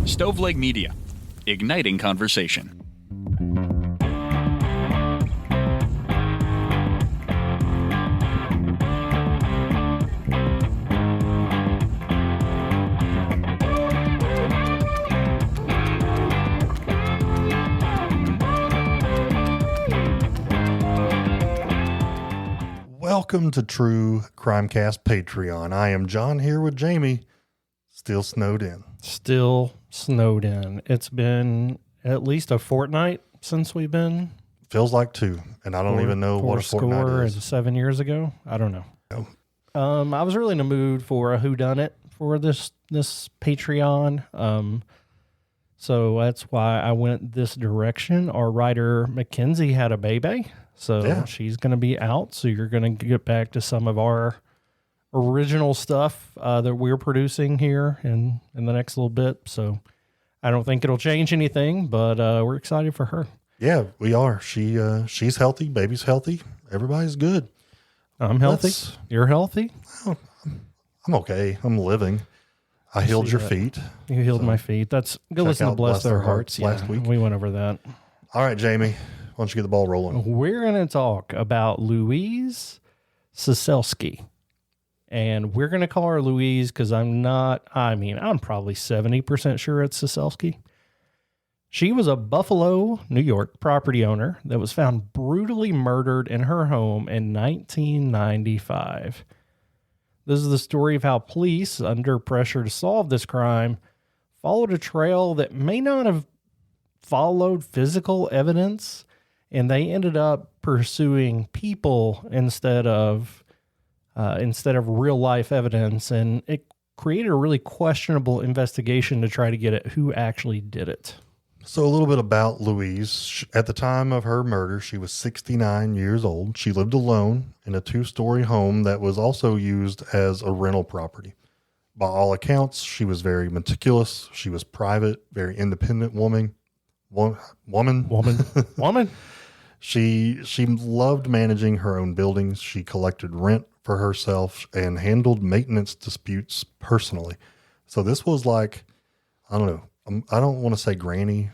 Stoveleg Media, igniting conversation. Welcome to True Crimecast Patreon. I am John here with Jamie, still snowed in. Still snowed in. It's been at least a fortnight since we've been. Feels like two, and I don't even know what a fortnight is. 7 years ago. I don't know. No. I was really in the mood for a whodunit for this Patreon. So that's why I went this direction. Our writer Mackenzie had a baby, so she's going to be out. So you're going to get back to some of our original stuff that we're producing here in the next little bit. So I don't think it'll change anything, but we're excited for her. Yeah, we are. She's healthy. Baby's healthy. Everybody's good. I'm healthy. You're healthy? Oh, I'm okay. I'm living. I healed your feet. You healed my feet. That's go listen to Bless Their Hearts last week. We went over that. All right, Jamie, why don't you get the ball rolling? We're going to talk about Louise Cicelsky. And we're going to call her Louise because I'm probably 70% sure it's Cicelsky. She was a Buffalo, New York property owner that was found brutally murdered in her home in 1995. This is the story of how police, under pressure to solve this crime, followed a trail that may not have followed physical evidence, and they ended up pursuing people instead of real life evidence, and it created a really questionable investigation to try to get at who actually did it. So a little bit about Louise. At the time of her murder, she was 69 years old. She lived alone in a 2-story home that was also used as a rental property. By all accounts, she was very meticulous. She was private, very independent woman. She loved managing her own buildings. She collected rent for herself and handled maintenance disputes personally. So this was like, I don't know. I don't want to say granny,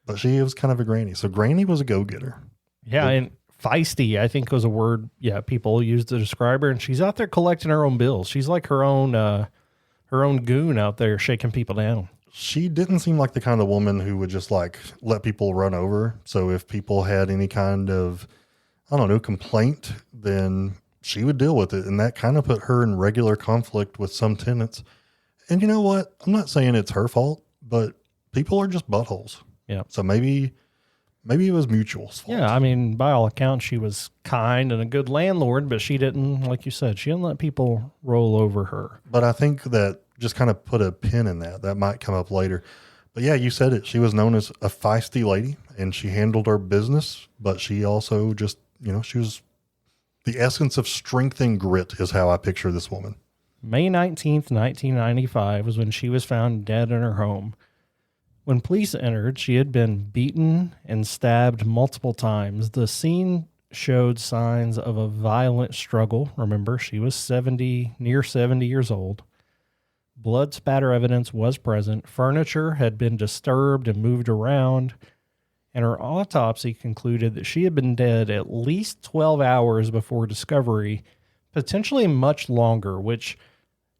but she was kind of a granny. So granny was a go-getter. Yeah, and feisty, I think, was a word people used to describe her. And she's out there collecting her own bills. She's like her own goon out there shaking people down. She didn't seem like the kind of woman who would just like let people run over. So if people had any kind of, complaint, then she would deal with it. And that kind of put her in regular conflict with some tenants. And you know what? I'm not saying it's her fault, but people are just buttholes. Yeah. So maybe it was Mutual's fault. Yeah. I mean, by all accounts, she was kind and a good landlord, but she didn't, like you said, she didn't let people roll over her. But I think that just kind of put a pin in that. That might come up later. But yeah, you said it. She was known as a feisty lady and she handled her business, but she also just, she was the essence of strength and grit is how I picture this woman. May 19th, 1995 was when she was found dead in her home. When police entered, she had been beaten and stabbed multiple times. The scene showed signs of a violent struggle. Remember, she was near 70 years old. Blood spatter evidence was present. Furniture had been disturbed and moved around. And her autopsy concluded that she had been dead at least 12 hours before discovery, potentially much longer, which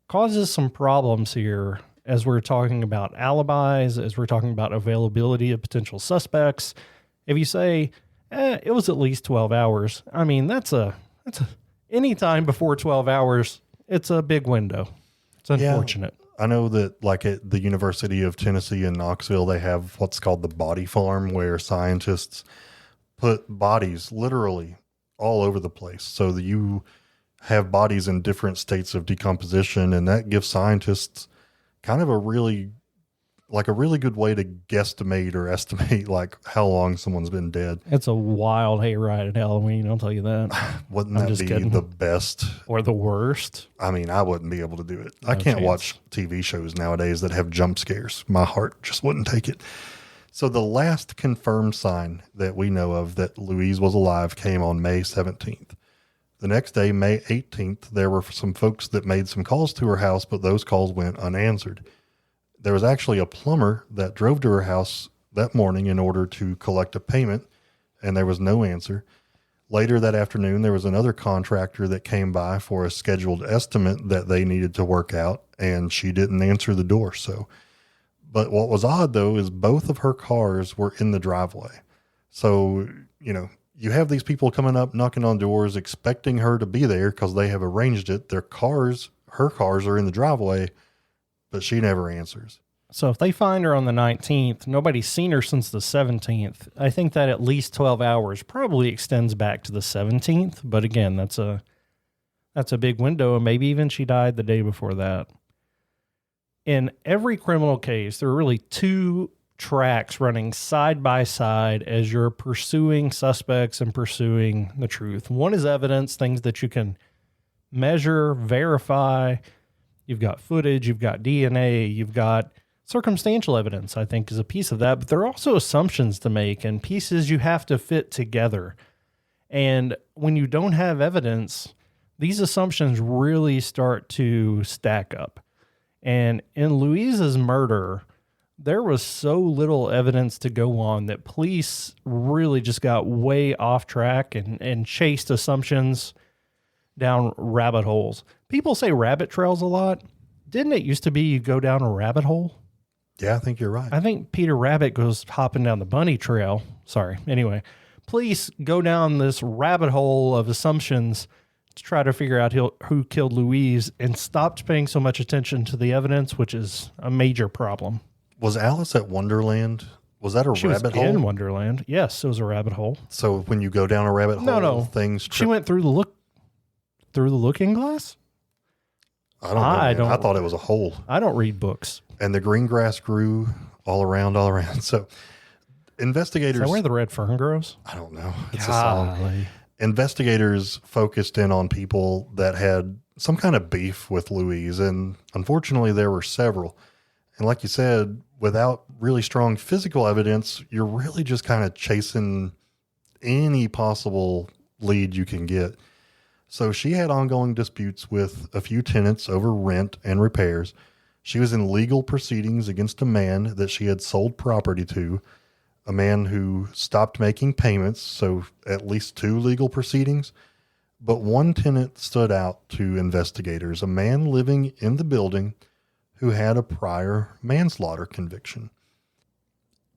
causes some problems here as we're talking about alibis, as we're talking about availability of potential suspects. If you say, it was at least 12 hours, I mean, that's any time before 12 hours, it's a big window. It's unfortunate. Yeah, I know that like at the University of Tennessee in Knoxville, they have what's called the body farm where scientists put bodies literally all over the place. So that you have bodies in different states of decomposition, and that gives scientists kind of a really good way to guesstimate or estimate like how long someone's been dead. It's a wild hayride at Halloween, I'll tell you that. Wouldn't that be kidding. The best? Or the worst? I mean, I wouldn't be able to do it. I can't watch TV shows nowadays that have jump scares. My heart just wouldn't take it. So the last confirmed sign that we know of that Louise was alive came on May 17th. The next day, May 18th, there were some folks that made some calls to her house, but those calls went unanswered. There was actually a plumber that drove to her house that morning in order to collect a payment, and there was no answer. Later that afternoon, there was another contractor that came by for a scheduled estimate that they needed to work out, and she didn't answer the door. But what was odd, though, is both of her cars were in the driveway. So, you have these people coming up, knocking on doors, expecting her to be there because they have arranged it. Her cars are in the driveway, but she never answers. So if they find her on the 19th, nobody's seen her since the 17th. I think that at least 12 hours probably extends back to the 17th. But again, that's a big window, and maybe even she died the day before that. In every criminal case, there are really two tracks running side by side as you're pursuing suspects and pursuing the truth. One is evidence, things that you can measure, verify. You've got footage, you've got DNA, you've got circumstantial evidence, I think, is a piece of that, but there are also assumptions to make and pieces you have to fit together. And when you don't have evidence, these assumptions really start to stack up. And in Louise's murder, there was so little evidence to go on that police really just got way off track and chased assumptions down rabbit holes. People say rabbit trails a lot. Didn't it used to be you go down a rabbit hole? Yeah, I think you're right. I think Peter Rabbit goes hopping down the bunny trail. Sorry. Anyway, police go down this rabbit hole of assumptions to try to figure out who killed Louise and stopped paying so much attention to the evidence, which is a major problem. Was Alice at Wonderland? Was that She rabbit was hole? in Wonderland. Yes, it was a rabbit hole. So when you go down a rabbit hole, No. things... She went through the looking glass? I don't know. I thought it was a hole. I don't read books. And the green grass grew all around. So investigators... Is that where the red fern grows? I don't know. It's a song. Investigators focused in on people that had some kind of beef with Louise, and unfortunately there were several. And like you said, without really strong physical evidence, you're really just kind of chasing any possible lead you can get. So she had ongoing disputes with a few tenants over rent and repairs. She was in legal proceedings against a man that she had sold property to, a man who stopped making payments, so at least 2 legal proceedings. But one tenant stood out to investigators, a man living in the building who had a prior manslaughter conviction.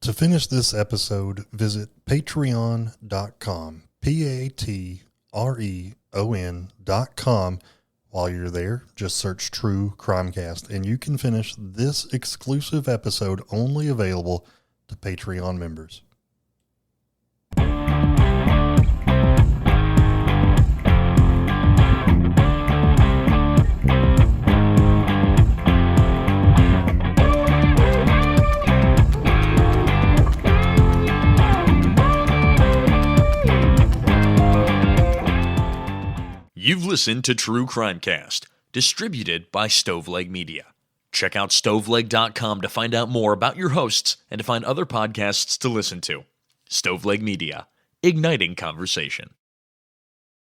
To finish this episode, visit patreon.com, patreon.com. While you're there, just search True Crimecast, and you can finish this exclusive episode only available to Patreon members. You've listened to True Crimecast, distributed by Stoveleg Media. Check out stoveleg.com to find out more about your hosts and to find other podcasts to listen to. Stoveleg Media, igniting conversation.